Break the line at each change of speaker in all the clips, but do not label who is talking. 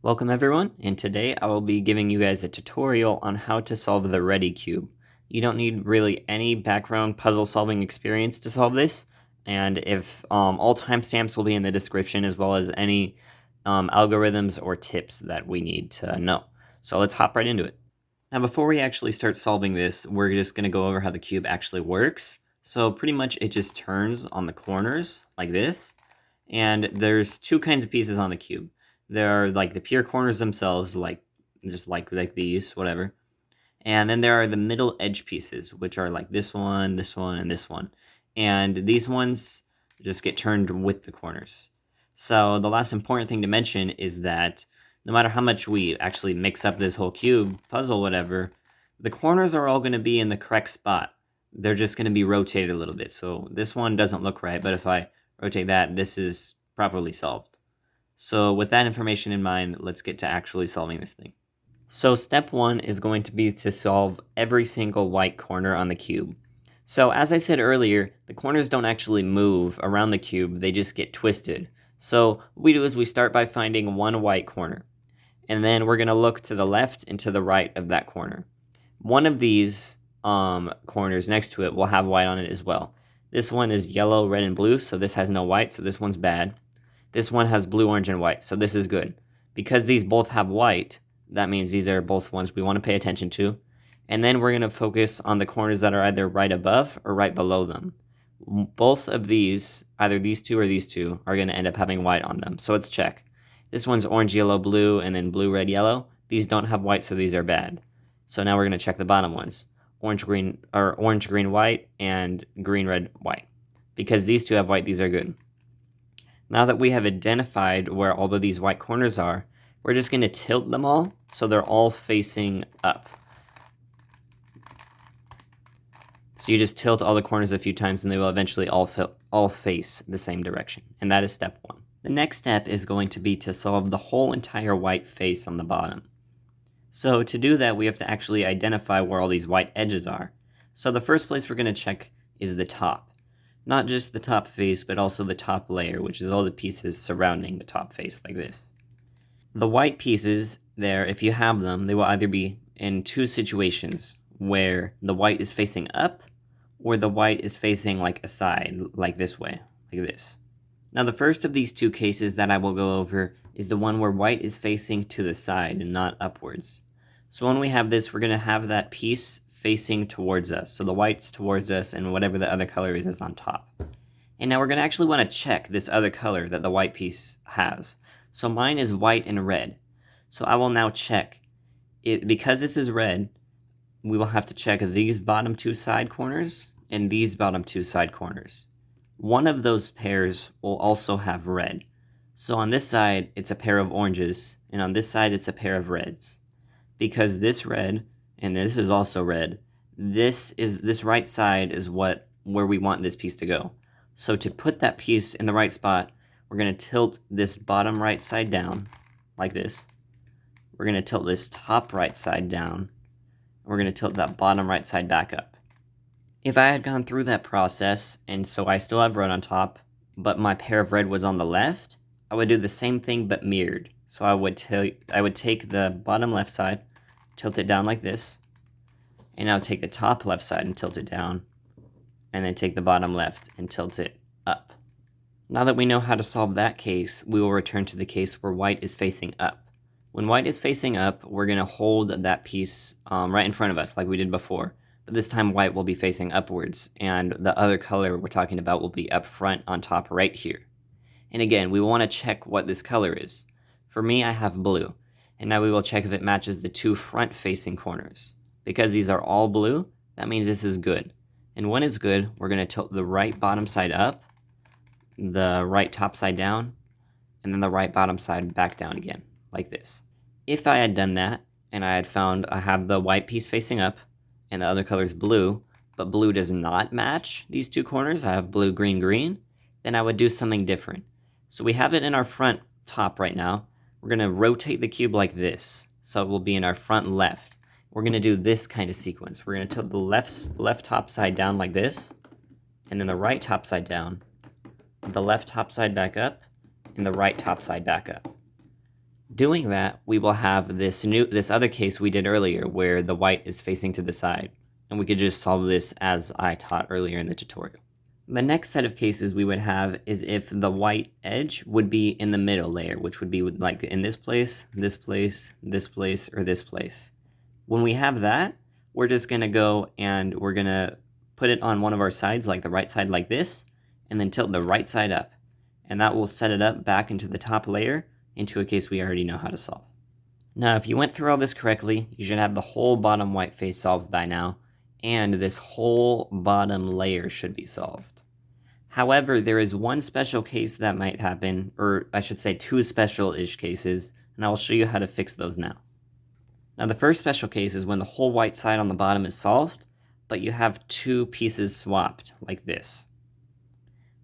Welcome everyone, and today I will be giving you guys a tutorial on how to solve the Redi cube. You don't need really any background puzzle solving experience to solve this, and if all timestamps will be in the description as well as any algorithms or tips that we need to know. So let's hop right into it. Now before we actually start solving this, we're just going to go over how the cube actually works. So pretty much it just turns on the corners like this, and there's two kinds of pieces on the cube. There are like the pure corners themselves, just like these, whatever. And then there are the middle edge pieces, which are like this one, and this one. And these ones just get turned with the corners. So the last important thing to mention is that no matter how much we actually mix up this whole cube, puzzle, whatever, the corners are all going to be in the correct spot. They're just going to be rotated a little bit. So this one doesn't look right, but if I rotate that, this is properly solved. So with that information in mind, let's get to actually solving this thing. So step one is going to be to solve every single white corner on the cube. So as I said earlier, the corners don't actually move around the cube, they just get twisted. So what we do is we start by finding one white corner, and then we're going to look to the left and to the right of that corner. One of these corners next to it will have white on it as well. This one is yellow, red, and blue, so this has no white, so this one's bad. This one has blue, orange, and white, so this is good. Because these both have white, that means these are both ones we want to pay attention to. And then we're going to focus on the corners that are either right above or right below them. Both of these, either these two or these two, are going to end up having white on them. So let's check. This one's orange, yellow, blue, and then blue, red, yellow. These don't have white, so these are bad. So now we're going to check the bottom ones. Orange, green, white, and green, red, white. Because these two have white, these are good. Now that we have identified where all of these white corners are, we're just going to tilt them all so they're all facing up. So you just tilt all the corners a few times and they will eventually all face the same direction. And that is step one. The next step is going to be to solve the whole entire white face on the bottom. So to do that, we have to actually identify where all these white edges are. So the first place we're going to check is the top. Not just the top face, but also the top layer, which is all the pieces surrounding the top face, like this. The white pieces there, if you have them, they will either be in two situations, where the white is facing up, or the white is facing like a side, like this way, like this. Now the first of these two cases that I will go over is the one where white is facing to the side and not upwards. So when we have this, we're going to have that piece facing towards us. So the white's towards us and whatever the other color is on top. And now we're going to actually want to check this other color that the white piece has. So mine is white and red. So I will now check it. Because this is red, we will have to check these bottom two side corners and these bottom two side corners. One of those pairs will also have red. So on this side, it's a pair of oranges, and on this side, it's a pair of reds. Because this red, and this is also red, this right side is where we want this piece to go. So to put that piece in the right spot, we're going to tilt this bottom right side down, like this. We're going to tilt this top right side down. We're going to tilt that bottom right side back up. If I had gone through that process, and so I still have red on top, but my pair of red was on the left, I would do the same thing but mirrored. So I would take the bottom left side, tilt it down like this, and now take the top left side and tilt it down, and then take the bottom left and tilt it up. Now that we know how to solve that case, we will return to the case where white is facing up. When white is facing up, we're going to hold that piece right in front of us like we did before, but this time white will be facing upwards, and the other color we're talking about will be up front on top right here. And again, we want to check what this color is. For me, I have blue, and now we will check if it matches the two front-facing corners. Because these are all blue, that means this is good. And when it's good, we're going to tilt the right bottom side up, the right top side down, and then the right bottom side back down again, like this. If I had done that, and I had found I have the white piece facing up, and the other color is blue, but blue does not match these two corners, I have blue, green, green, then I would do something different. So we have it in our front top right now. We're going to rotate the cube like this, so it will be in our front left. We're going to do this kind of sequence. We're going to tilt the left top side down like this, and then the right top side down, the left top side back up, and the right top side back up. Doing that, we will have this other case we did earlier where the white is facing to the side, and we could just solve this as I taught earlier in the tutorial. The next set of cases we would have is if the white edge would be in the middle layer, which would be like in this place, this place, this place, or this place. When we have that, we're just going to go and we're going to put it on one of our sides, like the right side like this, and then tilt the right side up. And that will set it up back into the top layer into a case we already know how to solve. Now, if you went through all this correctly, you should have the whole bottom white face solved by now, and this whole bottom layer should be solved. However, there is one special case that might happen, or I should say 2 special-ish cases, and I will show you how to fix those now. Now, the first special case is when the whole white side on the bottom is solved, but you have 2 pieces swapped, like this.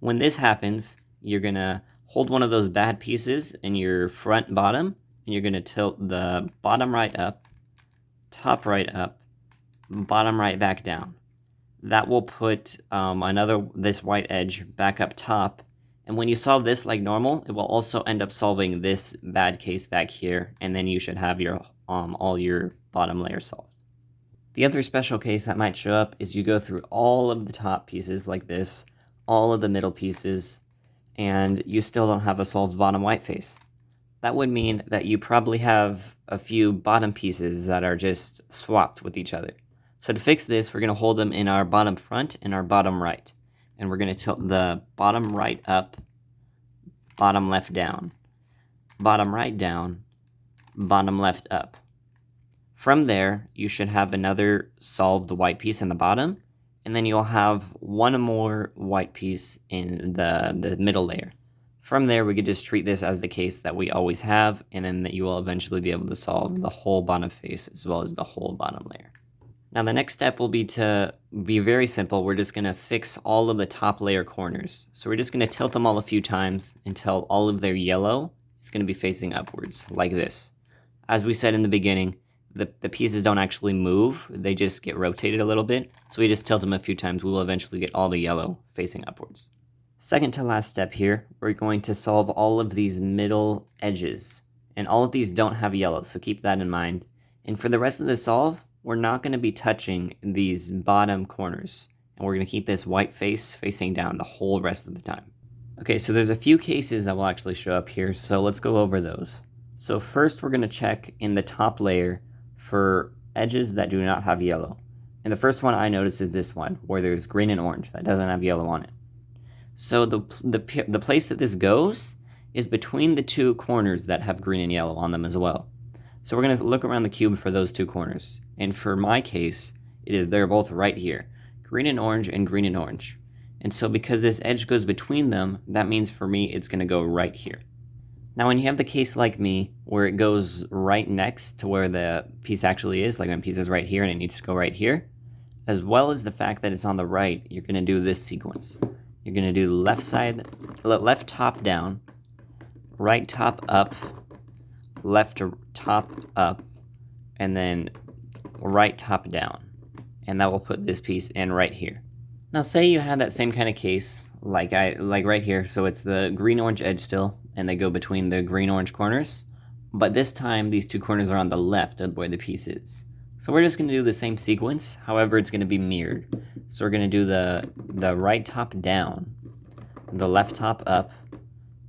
When this happens, you're going to hold one of those bad pieces in your front bottom, and you're going to tilt the bottom right up, top right up, bottom right back down. That will put this white edge back up top, and when you solve this like normal, it will also end up solving this bad case back here, and then you should have your all your bottom layer solved. The other special case that might show up is you go through all of the top pieces like this, all of the middle pieces, and you still don't have a solved bottom white face. That would mean that you probably have a few bottom pieces that are just swapped with each other. So to fix this, we're going to hold them in our bottom front and our bottom right. And we're going to tilt the bottom right up, bottom left down, bottom right down, bottom left up. From there, you should have another solved white piece in the bottom, and then you'll have one more white piece in the middle layer. From there, we could just treat this as the case that we always have, and then that you will eventually be able to solve the whole bottom face as well as the whole bottom layer. Now the next step will be to be very simple. We're just going to fix all of the top layer corners. So we're just going to tilt them all a few times until all of their yellow is going to be facing upwards, like this. As we said in the beginning, the pieces don't actually move, they just get rotated a little bit. So we just tilt them a few times, we will eventually get all the yellow facing upwards. Second to last step here, we're going to solve all of these middle edges. And all of these don't have yellow, so keep that in mind. And for the rest of the solve, we're not going to be touching these bottom corners. And we're going to keep this white face facing down the whole rest of the time. Okay, so there's a few cases that will actually show up here, so let's go over those. So first we're going to check in the top layer for edges that do not have yellow. And the first one I noticed is this one, where there's green and orange, that doesn't have yellow on it. So the place that this goes is between the 2 corners that have green and yellow on them as well. So we're going to look around the cube for those 2 corners. And for my case, they're both right here. Green and orange and green and orange. And so because this edge goes between them, that means for me it's going to go right here. Now when you have the case like me, where it goes right next to where the piece actually is, like my piece is right here and it needs to go right here, as well as the fact that it's on the right, you're going to do this sequence. You're going to do left top down, right top up, left top up, and then right top down. And that will put this piece in right here. Now say you have that same kind of case like right here, so it's the green-orange edge still, and they go between the green-orange corners, but this time these 2 corners are on the left of where the piece is. So we're just going to do the same sequence, however it's going to be mirrored. So we're going to do the right top down, the left top up,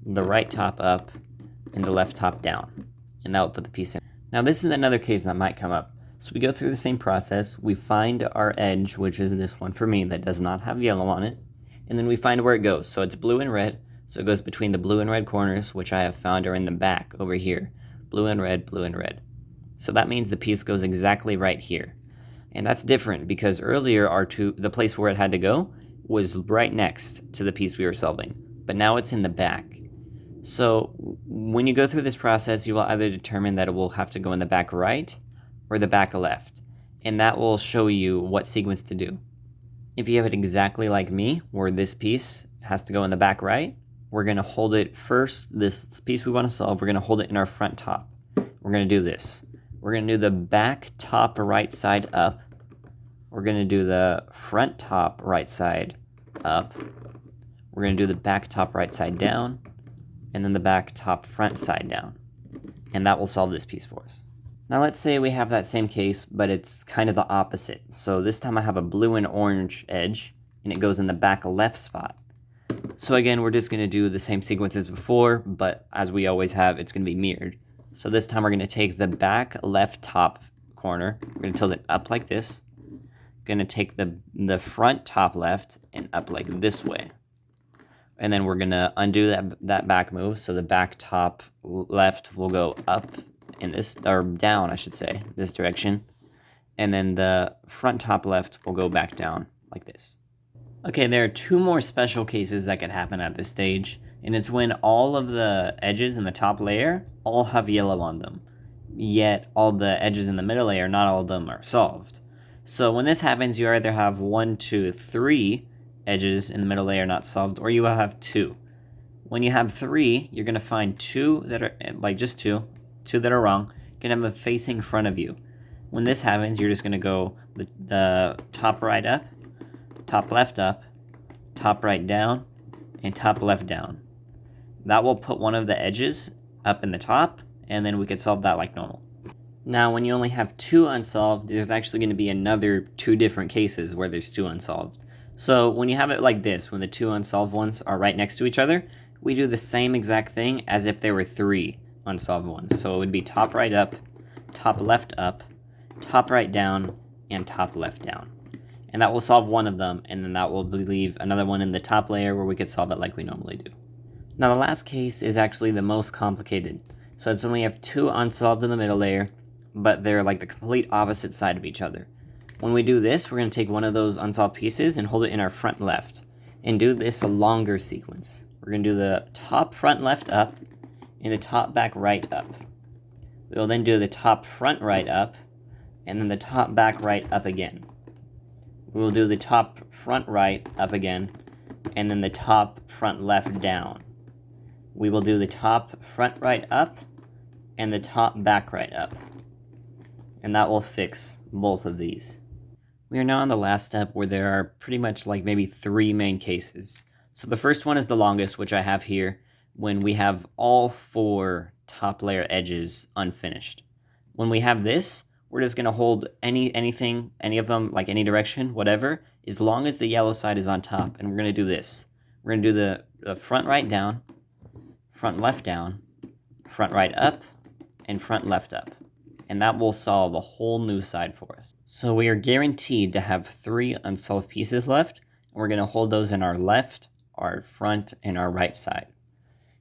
the right top up, and the left top down. And that will put the piece in. Now this is another case that might come up. So we go through the same process, we find our edge, which is this one for me that does not have yellow on it, and then we find where it goes. So it's blue and red, so it goes between the blue and red corners, which I have found are in the back over here. Blue and red, blue and red. So that means the piece goes exactly right here. And that's different because earlier the place where it had to go was right next to the piece we were solving, but now it's in the back. So when you go through this process, you will either determine that it will have to go in the back right or the back left, and that will show you what sequence to do. If you have it exactly like me, where this piece has to go in the back right, we're going to hold it first, this piece we want to solve, we're going to hold it in our front top. We're going to do this. We're going to do the back top right side up. We're going to do the front top right side up. We're going to do the back top right side down, and then the back top front side down. And that will solve this piece for us. Now let's say we have that same case, but it's kind of the opposite. So this time I have a blue and orange edge, and it goes in the back left spot. So again, we're just going to do the same sequence as before, but as we always have, it's going to be mirrored. So this time we're going to take the back left top corner, we're going to tilt it up like this, going to take the front top left and up like this way. And then we're going to undo that back move, so the back top left will go up in this, or down I should say, this direction. And then the front top left will go back down like this. Okay, there are two more special cases that could happen at this stage, and it's when all of the edges in the top layer all have yellow on them, yet all the edges in the middle layer, not all of them are solved. So when this happens, you either have 1, 2, 3 edges in the middle layer not solved, or you will have 2. When you have 3, you're going to find 2 that are, like just 2 that are wrong, you're going to have them facing in front of you. When this happens, you're just going to go the top right up, top left up, top right down, and top left down. That will put one of the edges up in the top, and then we could solve that like normal. Now, when you only have 2 unsolved, there's actually going to be another 2 different cases where there's 2 unsolved. So when you have it like this, when the 2 unsolved ones are right next to each other, we do the same exact thing as if there were 3 unsolved ones. So it would be top right up, top left up, top right down, and top left down. And that will solve one of them, and then that will leave another one in the top layer where we could solve it like we normally do. Now the last case is actually the most complicated. So it's when we have 2 unsolved in the middle layer, but they're like the complete opposite side of each other. When we do this, we're going to take one of those unsolved pieces and hold it in our front left, and do this a longer sequence. We're going to do the top front left up, and the top back right up. We will then do the top front right up, and then the top back right up again. We will do the top front right up again, and then the top front left down. We will do the top front right up, and the top back right up. And that will fix both of these. We are now on the last step where there are pretty much like maybe 3 main cases. So the first one is the longest, which I have here, when we have all 4 top layer edges unfinished. When we have this, we're just going to hold anything, any of them, like any direction, whatever, as long as the yellow side is on top. And we're going to do this. We're going to do the front right down, front left down, front right up, and front left up. And that will solve a whole new side for us. So we are guaranteed to have 3 unsolved pieces left. And we're going to hold those in our left, our front, and our right side.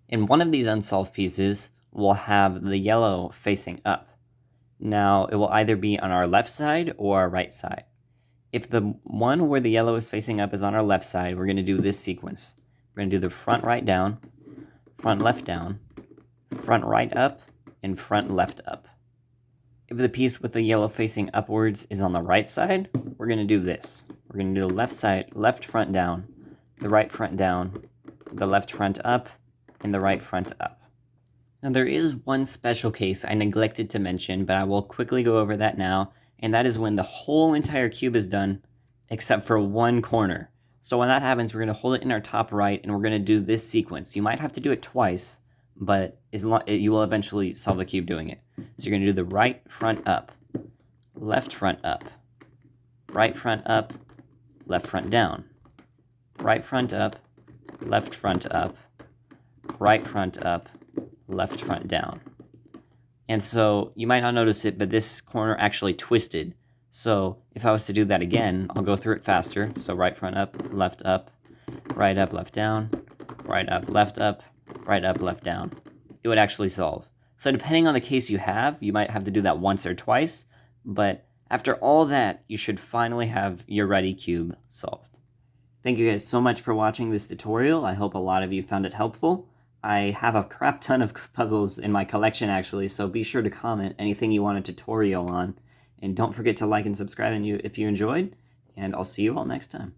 And one of these unsolved pieces will have the yellow facing up. Now, it will either be on our left side or our right side. If the one where the yellow is facing up is on our left side, we're going to do this sequence. We're going to do the front right down, front left down, front right up, and front left up. If the piece with the yellow facing upwards is on the right side, we're going to do this. We're going to do the left side, left front down, the right front down, the left front up, and the right front up. Now there is one special case I neglected to mention, but I will quickly go over that now, and that is when the whole entire cube is done, except for one corner. So when that happens, we're going to hold it in our top right, and we're going to do this sequence. You might have to do it twice, but you will eventually solve the cube doing it. So you're going to do the right front up, left front up, right front up, left front down, right front up, left front up, right front up, left front down. And so you might not notice it, but this corner actually twisted. So if I was to do that again, I'll go through it faster. So right front up, left down, right up, left up, right up, left down. It would actually solve. So depending on the case you have, you might have to do that once or twice, but after all that, you should finally have your Redi cube solved. Thank you guys so much for watching this tutorial. I hope a lot of you found it helpful. I have a crap ton of puzzles in my collection actually, so be sure to comment anything you want a tutorial on. And don't forget to like and subscribe if you enjoyed, and I'll see you all next time.